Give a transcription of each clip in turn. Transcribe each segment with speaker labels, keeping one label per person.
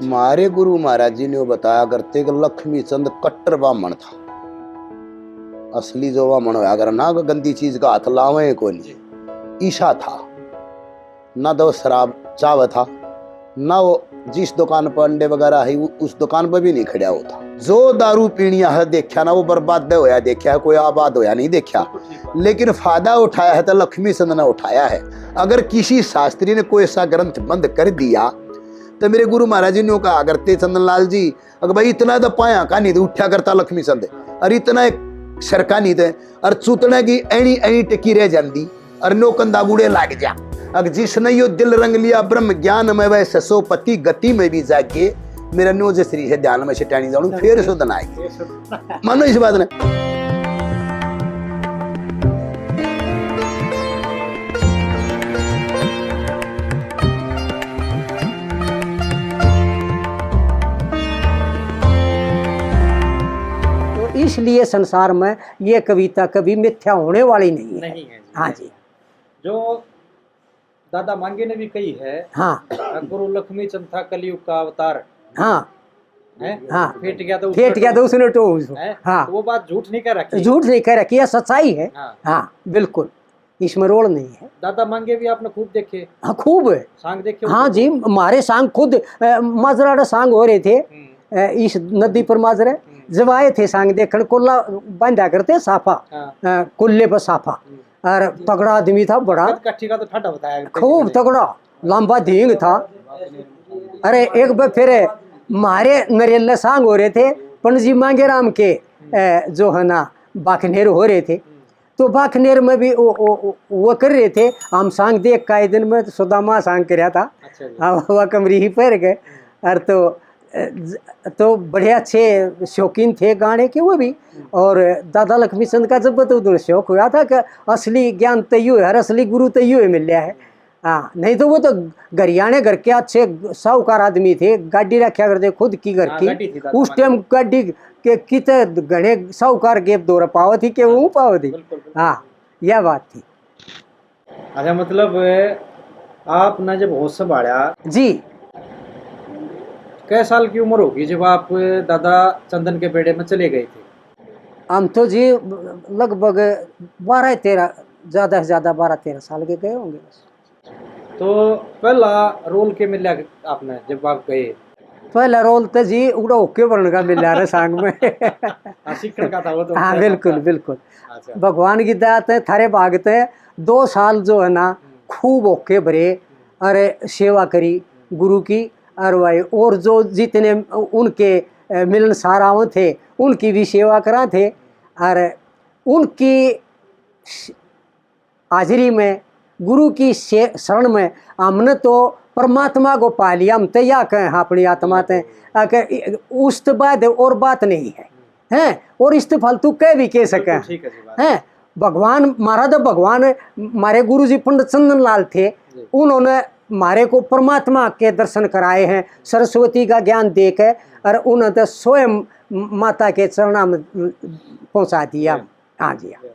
Speaker 1: हमारे गुरु महाराज जी ने बताया करते कि लक्ष्मी चंद कट्टर ब्राह्मण था। असली जो ब्राह्मण होया कर ना गंदी चीज का हाथ लावे को नहीं, ईशा था ना, तो शराब चाव था ना, वो जिस दुकान पर अंडे वगैरह है उस दुकान पर भी नहीं खड़ा होता। जो दारू पीनिया है देखा ना वो बर्बाद होया देखा, कोई आबाद होया नहीं देखा, लेकिन फायदा उठाया है तो लक्ष्मी चंद ने उठाया है। अगर किसी शास्त्री ने कोई ऐसा ग्रंथ बंद कर दिया तो मेरे गुरु महाराज जी ने कहा करते चंदन लाल जी, अगर भाई इतना तो पाया का नहीं उठा करता लक्ष्मी चंद, और इतना सरका नहीं थे और चूतना की एनी एनी टिकी रह जाती और नो कंदा बूढ़े लाग जा। अगर जिसने यो दिल रंग लिया ब्रह्म ज्ञान में वह ससोपति गति में भी जाके मेरा नो जसरी है ध्यान में छिटानी जाऊं फिर सुधन आएगी। मानो इस बात ने
Speaker 2: इसलिए संसार में ये कविता कभी मिथ्या होने वाली नहीं है।
Speaker 3: नहीं है जी।
Speaker 2: हाँ जी,
Speaker 3: जो दादा मांगे ने भी कही है,
Speaker 2: हाँ
Speaker 3: गुरु लक्ष्मी चंद था कलयुग का अवतार
Speaker 2: हाँ
Speaker 3: है,
Speaker 2: हाँ,
Speaker 3: फेट गया
Speaker 2: तो उसने तो हाँ,
Speaker 3: तो वो बात झूठ नहीं कर रखी,
Speaker 2: झूठ नहीं कह रखी, यह सच्चाई है।
Speaker 3: हाँ,
Speaker 2: हाँ बिल्कुल, इसमें रोल नहीं है।
Speaker 3: दादा मांगे भी आपने खूब देखे,
Speaker 2: हाँ खूब,
Speaker 3: सांग देखे।
Speaker 2: हाँ जी, हमारे सांग खुद माजरा सांग हो रहे थे इस नदी पर माजरे, जब आए थे सांग देखने, कुल्ला बांधा करते साफा, कुल्ले पर साफा, और तगड़ा आदमी था बड़ा,
Speaker 3: का तो ठाडा बताया,
Speaker 2: खूब तगड़ा लंबा धींग था। अरे एक बार फिर मारे नरेला सांग हो रहे थे, पणजी मांगे राम के जो है ना बाखनेर हो रहे थे, तो बाखनेर में भी वो कर रहे थे। हम सांग देख का दिन में सुदामा सांग कराया था।
Speaker 3: अच्छा,
Speaker 2: वह कमरी ही पैर गए, और तो बड़े अच्छे शौकीन थे गाने के वो भी। और दादा लक्ष्मी चंद का जब तो शौक हुआ था कि असली ज्ञान तैयो है, असली गुरु तैयो मिल रहा है। हाँ, नहीं तो वो तो गरियाने घर के अच्छे साहूकार आदमी थे, गाड़ी रखा करते खुद की घर की। उस टाइम गाड़ी के कितने घने साहूकार के दौर पाव थी कि वो पाव थी। हाँ, यह बात थी।
Speaker 3: अच्छा, मतलब आपने जब होश संभाला
Speaker 2: जी,
Speaker 3: कै साल की उम्र होगी जब आप दादा चंदन के बेड़े में चले गए थे?
Speaker 2: हम तो जी लगभग 12-13, ज़्यादा से ज़्यादा 12-13 साल के गए होंगे बस।
Speaker 3: तो पहला रोल के मिला आपने जब आप गए?
Speaker 2: पहला रोल तो जी उड़ा होके वर्ण का मिल रहा सांग में।
Speaker 3: सीखने का था वो तो।
Speaker 2: हाँ बिल्कुल बिल्कुल।
Speaker 3: अच्छा।
Speaker 2: भगवान की दया थे थारे भागते 2 साल जो है ना खूब होके भरे, अरे सेवा करी गुरु की, और भाई और जो जितने उनके मिलनसार थे उनकी भी सेवा करा थे, और उनकी हाजिरी में गुरु की शरण में हमने तो परमात्मा को पा लिया। हम तैयार कहें अपनी आत्मा ते उस बाद और बात नहीं है, हैं, और इस फालतू कह भी कह सके हैं। भगवान मारा तो भगवान मारे गुरु जी पंडित चंदन लाल थे, उन्होंने मारे को परमात्मा के दर्शन कराए हैं, सरस्वती का ज्ञान देकर, और उन्होंने तो स्वयं माता के चरणों में पहुंचा दिया। हाँ जी हाँ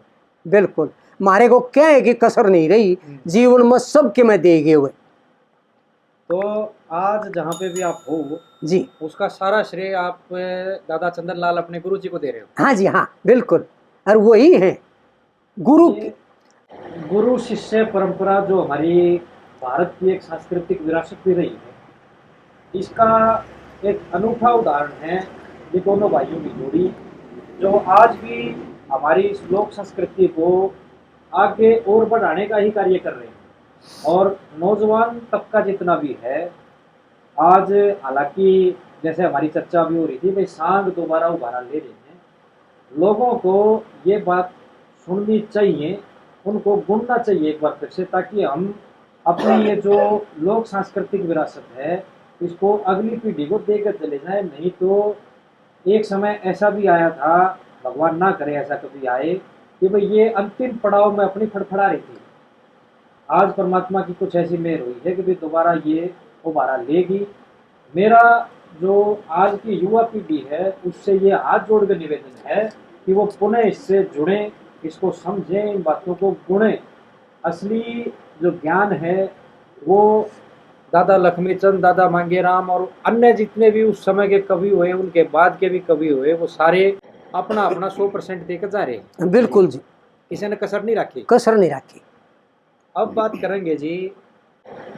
Speaker 2: बिल्कुल, मारे को क्या है कि कसर नहीं रही जीवन में, सबके में दे गए हुए।
Speaker 3: तो आज जहाँ पे भी आप हो
Speaker 2: जी,
Speaker 3: उसका सारा श्रेय आप दादा चंदन लाल अपने गुरु जी को दे रहे हो?
Speaker 2: हाँ जी हाँ बिल्कुल, और वही है गुरु।
Speaker 3: गुरु शिष्य परंपरा जो हमारी भारत की एक सांस्कृतिक विरासत भी रही है, इसका एक अनूठा उदाहरण है ये दोनों भाइयों की जोड़ी, जो आज भी हमारी लोक संस्कृति को आगे और बढ़ाने का ही कार्य कर रहे हैं। और नौजवान तबका जितना भी है आज, हालांकि जैसे हमारी चर्चा भी हो रही थी भाई सांग दोबारा उभारा ले रहे हैं, लोगों को ये बात सुननी चाहिए, उनको गुनना चाहिए एक बार फिर से, ताकि हम अपनी ये जो लोक सांस्कृतिक विरासत है इसको अगली पीढ़ी को देकर चले जाए। नहीं तो एक समय ऐसा भी आया था, भगवान ना करे ऐसा कभी आए, कि भाई ये अंतिम पड़ाव में अपनी फड़फड़ा रही थी। आज परमात्मा की कुछ ऐसी मेहर हुई है कि भाई दोबारा ये उबारा लेगी। मेरा जो आज की युवा पीढ़ी है उससे ये हाथ जोड़ कर निवेदन है कि वो पुनः इससे जुड़ें, इसको समझें, इन बातों को गुणें। असली जो ज्ञान है वो दादा लक्ष्मीचंद, दादा मांगेराम और अन्य जितने भी उस समय के कवि हुए, उनके बाद के भी कवि हुए, वो सारे अपना अपना 100% देकर जा रहे हैं।
Speaker 2: बिल्कुल जी,
Speaker 3: किसी ने कसर नहीं रखी।
Speaker 2: कसर नहीं रखी।
Speaker 3: अब बात करेंगे जी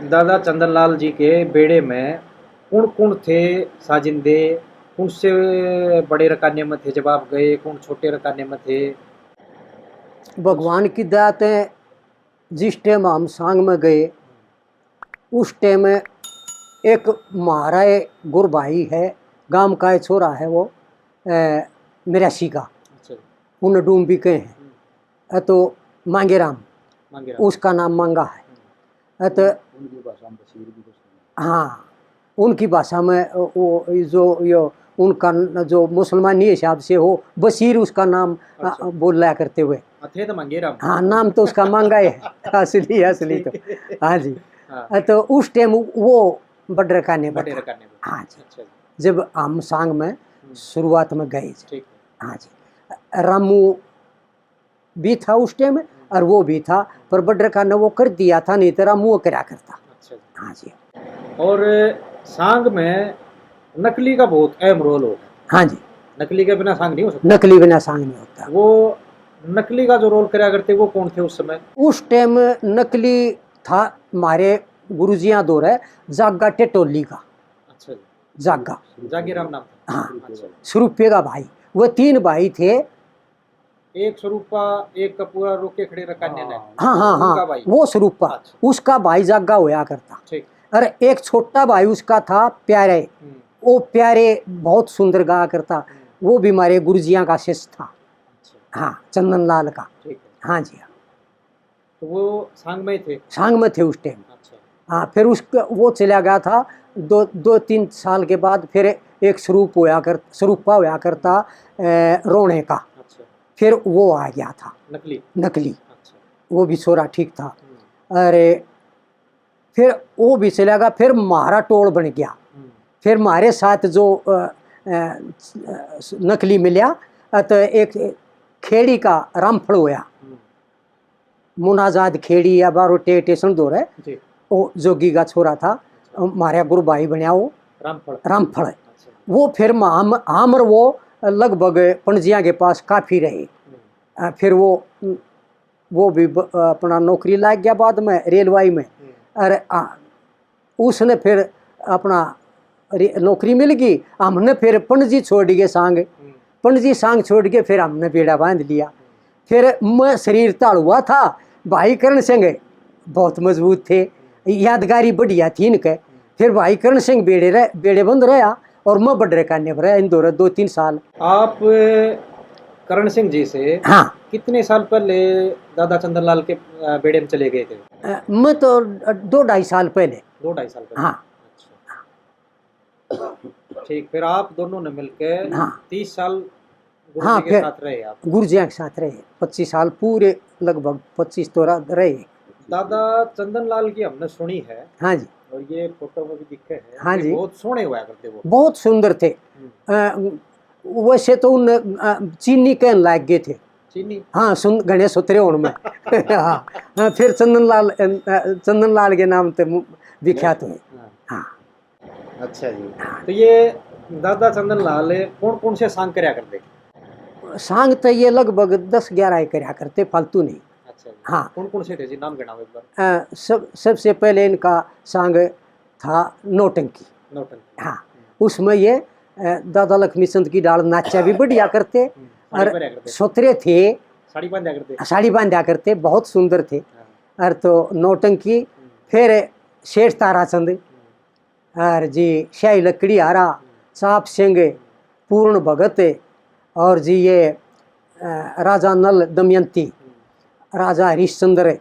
Speaker 3: दादा चंदनलाल जी के बेड़े में कौन कौन थे साजिंदे, कौन से बड़े रकाने में थे जब आप गए, कौन छोटे रकाने में थे?
Speaker 2: भगवान की दात है, जिस टाइम हम सांग में गए उस टाइम एक हमारा गुर भाई है, गांव का एक छोरा है, वो मिरासी का,
Speaker 3: अच्छा,
Speaker 2: उन डूम भी कहे हैं, तो मांगेराम,
Speaker 3: मांगेराम।
Speaker 2: उसका नाम मांगा है। तो
Speaker 1: उनकी भाषा में बशीर भी तो सुना।
Speaker 2: हाँ, उनकी भाषा में वो जो यो उनका जो मुसलमानी हिसाब से हो बशीर उसका नाम
Speaker 3: अच्छा।
Speaker 2: बोल रहा करते हुए।
Speaker 3: थे तो मांगेराम।
Speaker 2: हाँ, नाम तो उसका मांगा है असली असली तो। हाँ जी।
Speaker 3: हाँ,
Speaker 2: तो उस टाइम वो बड़े रकाने
Speaker 3: बड़े
Speaker 2: पर था।
Speaker 3: रकाने में।
Speaker 2: हाँ जी,
Speaker 3: अच्छा जी,
Speaker 2: जब हम सांग में शुरुआत में गए थे।
Speaker 3: ठीक है।
Speaker 2: हाँ जी, रामू भी था उस टाइम और वो भी था, पर बड़े रकाने वो कर दिया था, नहीं तो रामू वो करा करता।
Speaker 3: अच्छा जी।
Speaker 2: हाँ जी।
Speaker 3: और सांग में नकली का बहुत अहम रोल होता है।
Speaker 2: हाँ जी,
Speaker 3: नकली के बिना सांग नहीं हो सकता।
Speaker 2: नकली बिना सांग नहीं होता।
Speaker 3: वो नकली का जो रोल करा करते वो कौन थे उस समय?
Speaker 2: उस टाइम नकली था हमारे गुरुजियाँ दौर है जागा टेटोली का,
Speaker 3: अच्छा जी,
Speaker 2: जागा।
Speaker 3: जागीराम नाम था।
Speaker 2: हाँ,
Speaker 3: अच्छा,
Speaker 2: स्वरूपे का भाई, वो 3 भाई थे।
Speaker 3: एक स्वरूपा, एक का पूरा रोके खड़े रकाने ने।
Speaker 2: हाँ हाँ
Speaker 3: उनका
Speaker 2: हाँ,
Speaker 3: भाई।
Speaker 2: वो स्वरूपा,
Speaker 3: अच्छा,
Speaker 2: उसका भाई जागा होया करता।
Speaker 3: ठीक।
Speaker 2: और एक छोटा भाई उसका था प्यारे, वो प्यारे बहुत सुंदर गाया करता, वो भी हमारे गुरुजियाँ का शिष्य था।
Speaker 3: अच्छा,
Speaker 2: हाँ, चंदन लाल का।
Speaker 3: ठीक है।
Speaker 2: हाँ जी, हाँ,
Speaker 3: तो वो सांग में ही थे।
Speaker 2: सांग में थे उस टाइम।
Speaker 3: अच्छा,
Speaker 2: हाँ, फिर उसका वो चला गया था 2-3 साल के बाद, फिर एक स्वरूपा होया करता रोणे का,
Speaker 3: अच्छा,
Speaker 2: फिर वो आ गया था
Speaker 3: नकली।
Speaker 2: नकली,
Speaker 3: अच्छा,
Speaker 2: वो भी छोरा ठीक था। अरे फिर वो भी चला गया, फिर हमारा टोल बन गया, फिर हमारे साथ जो नकली मिला, तो एक खेड़ी का रामफल होया, मुनाजाद खेड़ी या बारो स्टेशन दो है,
Speaker 3: जी,
Speaker 2: वो जोगी का छोरा था, हमारे गुरु भाई बनया वो
Speaker 3: रामफल।
Speaker 2: रामफल।
Speaker 3: अच्छा,
Speaker 2: वो फिर आमर वो लगभग पणजिया के पास काफ़ी रहे। फिर वो भी अपना नौकरी लाग गया बाद में रेलवाई में। अरे उसने फिर अपना नौकरी मिल गई, हमने फिर पणजी छोड़ गए सांग, पणजी सांग छोड़ के फिर हमने बेड़ा बांध लिया। फिर मैं शरीर ताड़ हुआ था, भाई करण सिंह बहुत मजबूत थे, यादगारी बढ़िया थी इनके। फिर भाई करण सिंह बेड़े बंद रहा और मैं बड़े कान्य पर रहा इन 2-3 साल।
Speaker 3: आप करण सिंह जी से
Speaker 2: हाँ,
Speaker 3: कितने साल पहले दादा चंदनलाल के बेड़े में चले गए थे?
Speaker 2: मैं तो 2-2.5 साल पहले।
Speaker 3: 2-2.5 साल पहले।
Speaker 2: हाँ।
Speaker 3: अच्छा, ठीक। फिर आप दोनों ने मिलकर
Speaker 2: हाँ।
Speaker 3: 30 साल गुरु
Speaker 2: हाँ,
Speaker 3: जी के
Speaker 2: फिर
Speaker 3: साथ रहे आप।
Speaker 2: गुरुजिया के साथ रहे 25 साल पूरे, लगभग 25 तो रहे।
Speaker 3: दादा चंदनलाल की हमने सुनी है।
Speaker 2: हाँ जी,
Speaker 3: और ये फोटो में भी दिखे हैं।
Speaker 2: हाँ
Speaker 3: ये
Speaker 2: जी,
Speaker 3: बहुत सोहने हुआ करते वो।
Speaker 2: बहुत सुंदर थे। वैसे तो उन चीनी कहने लायक गए थे।
Speaker 3: चीनी।
Speaker 2: हाँ, घने सुतरे उनमें। हाँ, फिर चंदनलाल के नाम से विख्यात हुए। हाँ।
Speaker 3: अच्छा जी। तो ये दादा चंदनलाल कौन कौन से सांग करया करते?
Speaker 2: सांग तो ये लगभग 10-11 करया करते, फालतू नहीं।
Speaker 3: अच्छा जी।
Speaker 2: हाँ।
Speaker 3: कौन कौन से थे जी, नाम गिनाओ एक बार।
Speaker 2: सबसे पहले इनका सांग था नौटंकी।
Speaker 3: नौटंकी।
Speaker 2: हाँ, उसमें ये दादा लक्ष्मीचंद की डाल नाचा भी बढ़िया करते, और सोतरे थे,
Speaker 3: साड़ी बांधा करते।
Speaker 2: साड़ी बांधा करते, बहुत सुंदर थे। और तो नौटंकी, फिर शेठ ताराचंद, और जी शाही लकड़ी हारा, साप सिंह, पूर्ण भगत, और जी ये राजा नल दमयंती, राजा हरिश्चंद्र,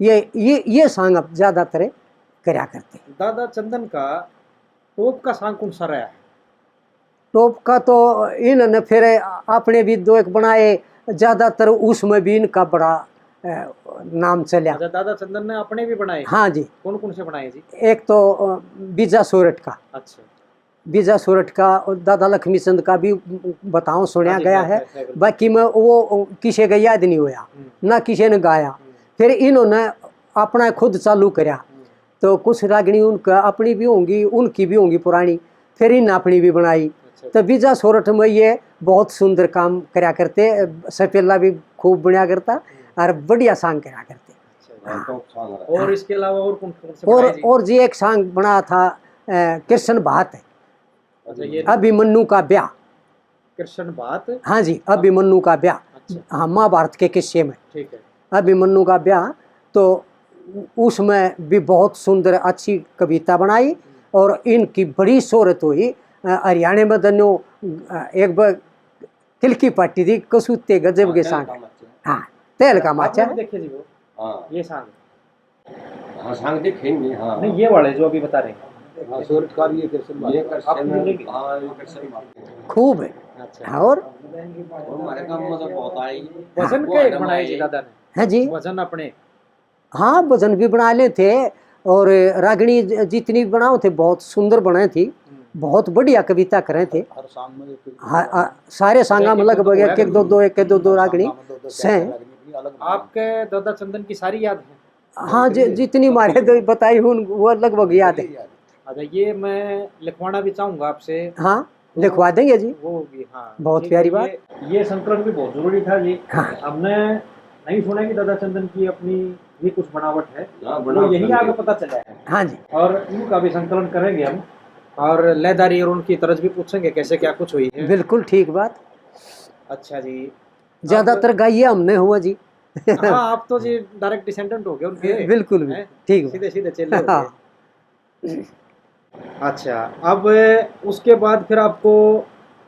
Speaker 2: ये सांग अब ज़्यादातर करया करते।
Speaker 3: दादा चंदन का टॉप का सांग कौन सा रहा है?
Speaker 2: टॉप का तो इन्होंने फिर अपने भी 2-1 बनाए, ज़्यादातर उसमें भी इनका बड़ा नाम चला।
Speaker 3: अच्छा, दादा चंदन ने अपने भी बनाए?
Speaker 2: हाँ जी।
Speaker 3: कौन कौन से बनाए जी?
Speaker 2: एक तो बीजा सोरठ का।
Speaker 3: अच्छा।
Speaker 2: बीजा सोरठ का, और दादा लक्ष्मीचंद का भी बताओ सुना गया है, बाकी में वो किसी का याद नहीं होया, ना किसी ने गाया। फिर इन्होंने अपना खुद चालू करया, तो कुछ रागनी उनका अपनी भी होंगी, उनकी भी होंगी पुरानी, फिर इन अपनी भी बनाई। तो बीजा सोरठ में ये बहुत सुंदर काम करया करते, सपेला भी खूब बनाया करता और बढ़िया सांग करया करते।
Speaker 3: और इसके अलावा और कौन कौन से बनाए जी?
Speaker 2: और जी एक सांग बना था कृष्ण भात,
Speaker 3: अच्छा, ये
Speaker 2: अभिमन्यु का ब्याह।
Speaker 3: कृष्ण बात।
Speaker 2: हाँ जी, अभिमन्यु का ब्याह।
Speaker 3: अच्छा,
Speaker 2: हाँ, महाभारत के किस्से में
Speaker 3: ठीक है।
Speaker 2: अभिमन्यु का ब्याह। तो उसमें भी बहुत सुंदर अच्छी कविता बनाई और इनकी बड़ी शोहरत हुई। हरियाणा में दन्यो एक बार तिलकी पट्टी थी, कसूते गजब के सांग। हाँ, तेल का माचा।
Speaker 3: आपने भी देखे जी वो?
Speaker 4: हाँ
Speaker 3: ये सांग
Speaker 4: हाँ सांग देखेंगे। हाँ
Speaker 3: नहीं, ये वाले जो अभी बता रहे हैं।
Speaker 1: हाँ, सूरजकार ये कृष्ण
Speaker 4: ये
Speaker 1: बात।
Speaker 3: आप बोलेंगे?
Speaker 4: हाँ ये कृष्ण बात।
Speaker 2: खूब है।
Speaker 3: अच्छा,
Speaker 2: और
Speaker 4: हमारे काम में तो बहुत आई।
Speaker 3: वजन के बनाए जी दादा ने?
Speaker 2: हाँ जी,
Speaker 3: वजन अपने?
Speaker 2: हाँ भजन भी बना ले थे और रागनी जितनी बनाओ थे बहुत सुंदर बनाए थी, बहुत बढ़िया कविता करे थे।
Speaker 1: हर शाम में एक
Speaker 2: हाँ, सारे सांगा में लगभग एक एक दो दो रागनी से।
Speaker 3: आपके दादा चंदन की सारी याद है?
Speaker 2: हाँ, जितनी मारे तो बताई हूँ वो लगभग याद है।
Speaker 3: अच्छा, ये मैं लिखवाना भी चाहूंगा आपसे।
Speaker 2: हाँ, लिखवा देंगे जी।
Speaker 3: वो होगी, हाँ।
Speaker 2: बहुत
Speaker 3: ठीक
Speaker 2: प्यारी
Speaker 3: है,
Speaker 2: बात।
Speaker 3: ये संकलन भी बहुत जरूरी था जी।
Speaker 2: हाँ।
Speaker 3: हमने नहीं सुना कि दादा चंदन की अपनी भी कुछ बनावट है,
Speaker 4: हाँ,
Speaker 3: वो
Speaker 4: बनावट
Speaker 3: यही
Speaker 4: है।
Speaker 3: आगे पता चला है।
Speaker 2: हाँ जी,
Speaker 3: और इनका भी संकलन करेंगे हम, और लयदारी और उनकी तरज भी पूछेंगे कैसे क्या कुछ हुई है।
Speaker 2: बिल्कुल ठीक बात।
Speaker 3: अच्छा जी,
Speaker 2: ज्यादातर गाइए हमने हुआ जी।
Speaker 3: हाँ, आप तो जी डायरेक्ट डिसेंडेंट हो गए उनके।
Speaker 2: बिल्कुल
Speaker 3: हैं?
Speaker 2: ठीक
Speaker 3: सीधे सीधे चले हो
Speaker 2: हाँ।
Speaker 3: गए। अच्छा, अब उसके बाद फिर आपको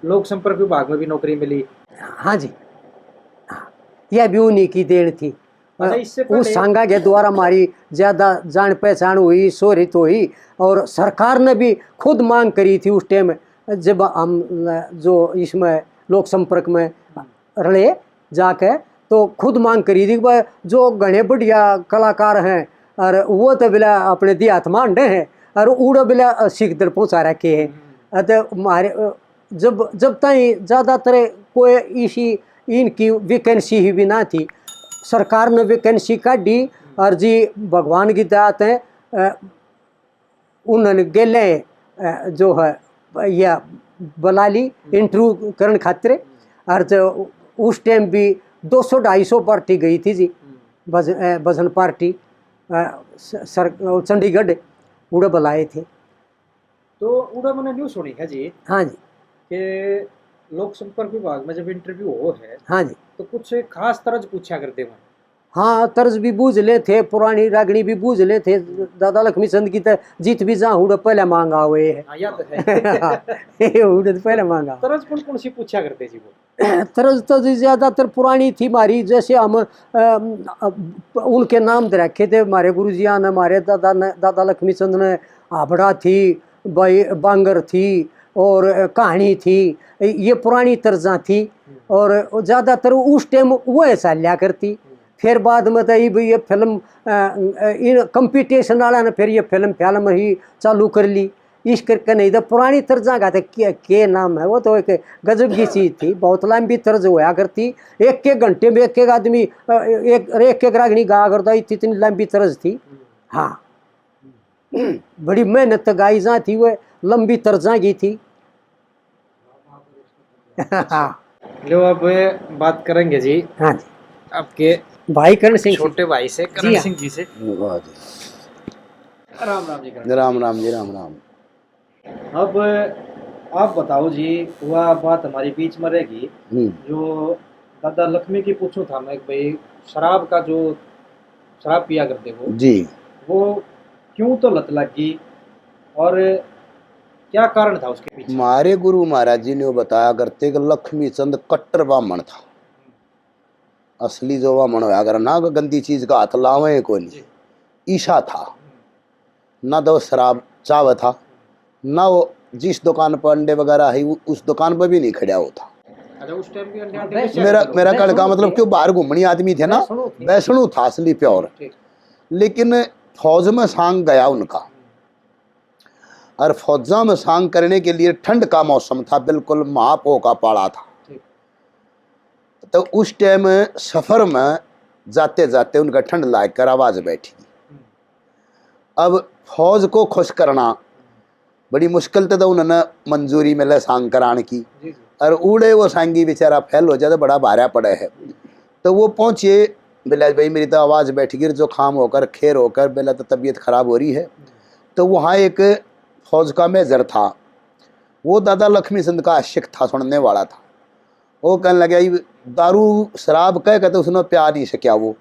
Speaker 3: लोक संपर्क विभाग में भी नौकरी मिली।
Speaker 2: हाँ जी, हाँ, यह भी उन्हीं की देन थी।
Speaker 3: अच्छा, इससे
Speaker 2: उस
Speaker 3: पहले
Speaker 2: सांगा के द्वारा हमारी ज्यादा जान पहचान हुई, शोहरत हुई और सरकार ने भी खुद मांग करी थी उस टाइम, जब हम जो इसमें लोक संपर्क में रहे जाके, तो खुद मांग करी थी कि भाई जो घने बढ़िया कलाकार हैं और वो तो बिला अपने देहात मांडे हैं और उड़ो बिला सिकदर पहुँचा रखे हैं। तो हमारे जब जब तक ज़्यादातर कोई इसी इनकी वैकेंसी ही भी ना थी, सरकार ने वैकेंसी काटी और जी भगवान की दात है, उन्होंने गेले जो है यह बुला ली इंटरव्यू करने खातिर। और जो उस टाइम भी 200-250 पार्टी गई थी जी, भजन पार्टी सर चंडीगढ़ उड़े बुलाए थे।
Speaker 3: तो उड़ा मैंने न्यूज़ सुनी है जी
Speaker 2: हाँ जी,
Speaker 3: कि लोक संपर्क विभाग में जब इंटरव्यू हो है
Speaker 2: हाँ जी,
Speaker 3: तो कुछ खास तरज पूछा करते हैं।
Speaker 2: हाँ, तर्ज भी बूझ ले थे, पुरानी रागनी भी बूझ ले थे। दादा लक्ष्मी चंद की तो जीत भी जहाँ उड़ पहले मांगा हुए है।
Speaker 3: हाँ, याद है।
Speaker 2: उड़ पहले मांगा।
Speaker 3: तरज कौन कौन सी पूछा करते जी वो?
Speaker 2: तरज तो जी ज्यादातर पुरानी थी हमारी, जैसे हम उनके नाम दे रखे थे हमारे गुरुजिया ने, हमारे दादा लक्ष्मी चंद ने। आबड़ा थी, बांगर थी और कहानी थी, ये पुरानी तर्जा थी और ज़्यादातर उस टाइम वो ऐसा लिया करती। फिर बाद में तो ये फिल्म इन कंपटीशन वाला ने फिर ये फिल्म ही चालू कर ली इस करके। नहीं तो पुरानी तर्जा का के नाम है, वो तो एक गजब की चीज़ थी, बहुत लंबी तर्ज होया करती। एक एक घंटे में एक एक आदमी एक रागनी गा करता, इतनी लंबी तर्ज थी। हाँ, बड़ी मेहनत गाई जा थी, वो लंबी तर्जा की थी। हाँ,
Speaker 3: लो अब बात करेंगे जी
Speaker 2: हाँ जी,
Speaker 3: आपके
Speaker 2: भाई करण सिंह
Speaker 3: छोटे भाई से,
Speaker 2: जी
Speaker 3: करण
Speaker 2: हाँ।
Speaker 3: सिंह जी से।
Speaker 1: वाह जी,
Speaker 3: राम राम जी। करण
Speaker 1: राम राम जी, राम राम।
Speaker 3: अब आप बताओ जी, वह बात हमारी बीच में रहेगी जो दादा लक्ष्मी की पूछूं था मैं कि भाई शराब का जो शराब पिया करते हो
Speaker 1: जी,
Speaker 3: वो क्यों तो लत लगी और क्या कारण था उसके पीछे?
Speaker 1: हमारे गुरु महाराज जी ने वो बताया करते कि लक्ष्मी चंद कट्टर ब्राह्मण था। असली जो ब्राह्मण होया कर ना, गंदी चीज का हाथ लावे को नहीं, ईशा था ना। तो शराब चाव था ना, वो जिस दुकान पर अंडे वगैरह है उस दुकान पर भी नहीं खड़ा होता।
Speaker 3: अच्छा, उस टाइम भी अंडे अंडे
Speaker 1: मेरा कहने का मतलब क्यों बाहर घूमनी आदमी थे ना, वैष्णु था असली प्योर। लेकिन फौज में सांग गया उनका, और फौजा में सांग करने के लिए ठंड का मौसम था, बिल्कुल महापो का पाड़ा था। तो उस टाइम सफर में जाते जाते उनका ठंड लाग कर आवाज बैठी। अब फौज को खुश करना बड़ी मुश्किल तो उन्होंने मंजूरी मिले सांग कराने की, और उड़े वो सांगी बेचारा फैल हो जाए तो बड़ा भारा पड़ा है। तो वो पहुँचे, बोला भाई मेरी तो आवाज़ बैठ गई, जो खाम होकर खेर होकर, बोला तो तबीयत खराब हो रही है। तो वहाँ एक फौज का मेजर था, वो दादा लक्ष्मी चंद का आशिक था, सुनने वाला था। वो कहने लगे ये दारू शराब कह कहते उसने प्यार नहीं सकिया, वो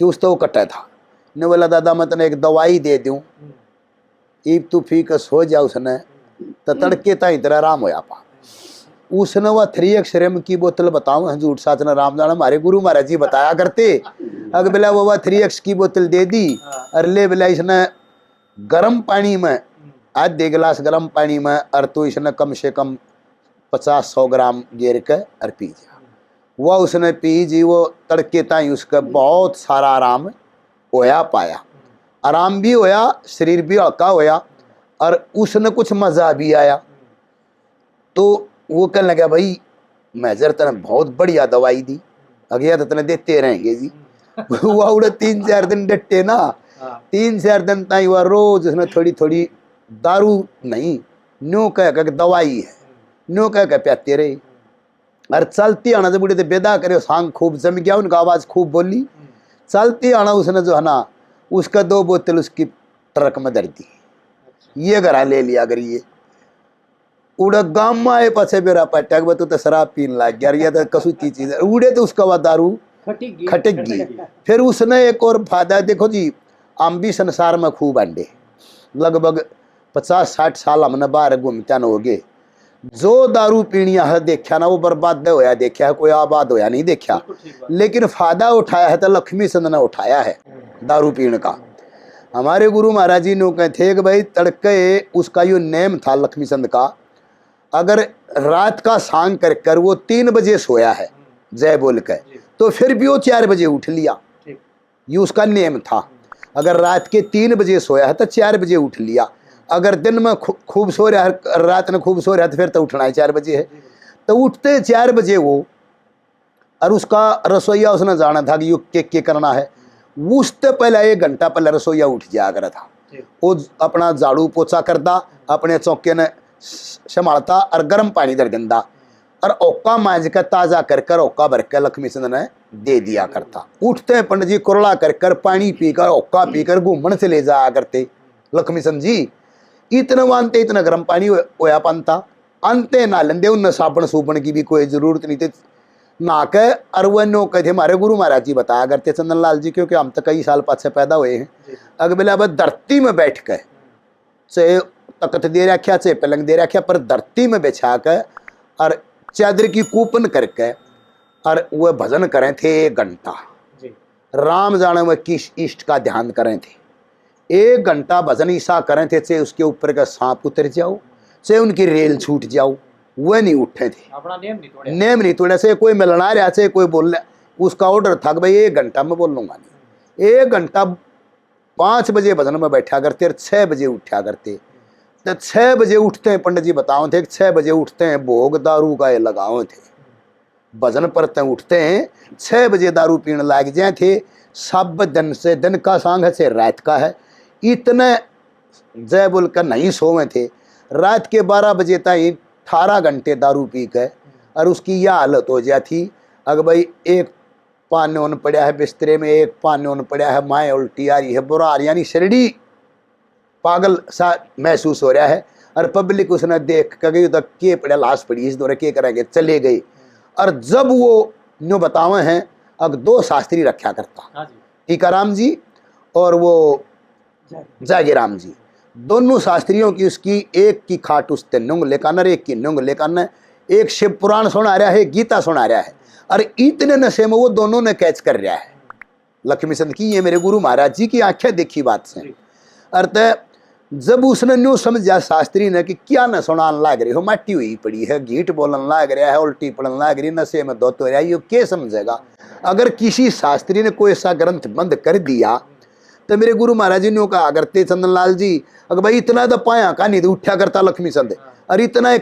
Speaker 1: कि उस तो वो कटा था। ने बोला दादा मैं तेने एक दवाई दे दूँ, ईब तू फीकस हो जा। उसने तो तड़के ता इतना आराम होया पा। उसने वह 3x रेम की बोतल बताऊँ हजूर साथ ने राम जाना हमारे गुरु महाराज जी बताया करते। अगर बोला वो 3x की बोतल दे दी, और ले बोला इसने गर्म पानी में आधे गिलास गर्म पानी में, और तो इसने कम से कम 50-100 ग्राम गेर के और पी जा। वह उसने पी जी, वो तड़के ताई उसका बहुत सारा आराम होया पाया, आराम भी होया, शरीर भी हल्का होया, और उसने कुछ मज़ा भी आया। तो वो कहने लगा भाई मेजर तेने बहुत बढ़िया दवाई दी, अगले तो तेने देते रहेंगे जी। वह उड़े 3-4 दिन डटे ना, 3-4 दिन ताई वह रोज उसने थोड़ी थोड़ी दारू नहीं न्यू कह के दवाई है न्यू कह के प्याते रहे। और चलती आना जब बुढ़े तो बेदा करे, सांग खूब जम गया, उनका आवाज़ खूब बोली। चलती आना उसने जो है ना उसका 2 बोतल उसकी ट्रक में धर दी, ये घरा ले लिया अगर ये उड़ा गाँव में आए पाछे बेरा पटक बो तो शराब पीन लग गया, ये तो कसू की चीज है उड़े। तो उसका बाद दारू खटक गई। फिर उसने एक और फायदा देखो जी, हम भी संसार में खूब अंडे, लगभग 50-60 साल हमने बाहर घूमते न हो गए। जो दारू पीनिया है देखा ना वो बर्बाद होया देखा है, कोई आबाद होया नहीं देखा, लेकिन फायदा उठाया है तो लक्ष्मी चंद ने उठाया है दारू पीने का। हमारे गुरु महाराज जी ने कहते थे कि भाई तड़के उसका यो नेम था लक्ष्मी चंद का, अगर रात का सांग कर कर वो 3 बजे सोया है जय बोल कर, तो फिर भी वो 4 बजे उठ लिया, ये उसका नेम था। अगर रात के 3 बजे सोया है तो 4 बजे उठ लिया, अगर दिन में खूब सो रहा है, रात में खूब सो रहा है, तो फिर तो उठना ही 4 बजे है। तो उठते 4 बजे वो, और उसका रसोईया उसने जाना था कि ये के करना है, उससे पहले 1 घंटा पहले रसोईया उठ जाया करा था। वो अपना झाड़ू पोछा करता, अपने चौके ने संभालता, और गर्म पानी दर गंदा, और ओका मांझ कर ताजा कर कर ओका भर कर लक्ष्मी चंद ने दे दिया करता। उठते पंडित जी कुरला कर कर पानी पीकर ओका पीकर घूमने से ले जाया करते लक्ष्मी चंद जी। इतना मानते इतना गर्म पानी होया पानता, अंते ना लेंदे, उन साबुन सूबन की भी कोई जरूरत नहीं थी ना के। और वह नो कहते हमारे गुरु महाराज जी बताया करते चंदन लाल जी, क्योंकि हम तो कई साल पाछे पैदा हुए हैं। अगर बोले अब धरती में बैठ कर चाहे तकत दे रखा चाहे पलंग दे रखा, पर धरती में बिछा कर और चादर की कूपन करके और वह भजन करें थे 1 घंटा। राम जाने वह किस इष्ट का ध्यान करें थे, 1 घंटा भजन ईसा करें थे, चाहे उसके ऊपर का सांप उतर जाओ, चाहे उनकी रेल छूट जाओ, वह नहीं उठे थे।
Speaker 3: अपना
Speaker 1: नेम नहीं तोड़े से कोई मिलना रहा, चाहे कोई बोल रहा, उसका ऑर्डर था कि भाई 1 घंटा में बोल लूंगा नहीं। 1 घंटा 5 बजे भजन में बैठा करते और 6 बजे उठा करते। तो 6 बजे उठते हैं, पंडित जी बताओ थे 6 बजे उठते हैं, भोग दारू का ये लगाओ थे, भजन पढ़ते उठते हैं 6 बजे दारू पीने लाग जाए थे। सब दिन से दिन का सांग है से रात का है, इतने जय बोलकर नहीं सोए थे। रात के 12 बजे तक 18 घंटे दारू पी के, और उसकी यह हालत हो जाती अगर भाई एक पान पड़ा है बिस्तरे में, एक पान पड़ा है, माए उल्टी आ रही है, बुरा आ रही, यानी शरीर पागल सा महसूस हो रहा है। और पब्लिक उसने देख कर गई तो के पड़ा लाश पड़ी, इस दौरे के करेंगे, चले गई। और जब वो न्यू बतावे हैं, अब 2 शास्त्री रखा करता, टीकाराम जी और वो जागीराम जी, दोनों शास्त्रियों की उसकी एक की खाट उसते नुंग लेकान, एक की नुंग लेकान, एक शिव पुराण सुना रहा है, गीता सुना रहा है, और इतने नशे में वो दोनों ने कैच कर रहा है लक्ष्मी चंद की। ये मेरे गुरु महाराज जी की आंखें देखी बात से। अर्थ जब उसने न्यू समझा शास्त्री ने कि क्या न सुनान लाग रही हो, माटी हुई पड़ी है, घीट बोलन लाग रहा है, उल्टी पड़न लाग रही, नशे में धोत हो रहा है, ये क्या समझेगा। अगर किसी शास्त्री ने कोई ऐसा ग्रंथ बंद कर दिया तो मेरे गुरु महाराज जी ने कहा करते चंदन लाल जी, अगर भाई इतना तो पाया का नहीं, तो उठा करता लक्ष्मी चंद, और इतना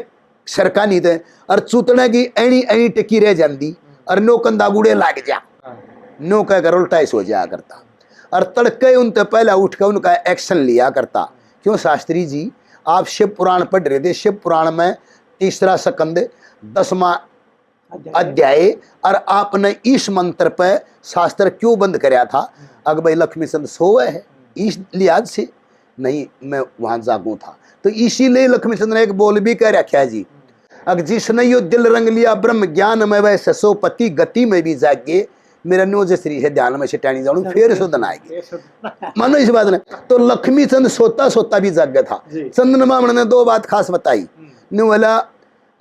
Speaker 1: सरका नहीं थे, और चूतने की एनी एनी टिकी रह जाती, और नो कंधा गुड़े लाग जा, नो कह कर उल्टा सो जाया करता। और तड़के उनसे पहले उठकर उनका एक्शन लिया करता। क्यों शास्त्री जी, आप शिव पुराण पढ़ रहे थे, शिव पुराण में 3रा स्कंद 10वां अध्याय, और आपने इस मंत्र पे शास्त्र क्यों बंद कराया था? अगर भाई लक्ष्मी चंद सोए है इस लिहाज से, नहीं मैं वहां जागू था। तो इसीलिए लक्ष्मी चंद ने एक बोल भी कह रखा है जी, अगर जिसने यो दिल रंग लिया ब्रह्म ज्ञान में वह ससोपति गति में भी जागे, मेरा न्योज श्री है ध्यान में से टहनी जाऊं फिर सुधन आएगी। मानो इस बात ने तो लक्ष्मी चंद सोता सोता भी जाग था। चंदन मामन ने 2 बात खास बताई। न्यू वाला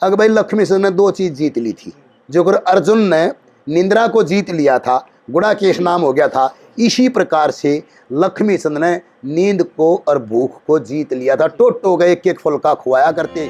Speaker 1: अगर भाई लक्ष्मी चंद ने 2 चीज जीत ली थी, जो कर अर्जुन ने निंद्रा को जीत लिया था, गुड़ाकेश नाम हो गया था, इसी प्रकार से लक्ष्मी चंद ने नींद को और भूख को जीत लिया था। टोटो गए एक फुल्का खुआया करते।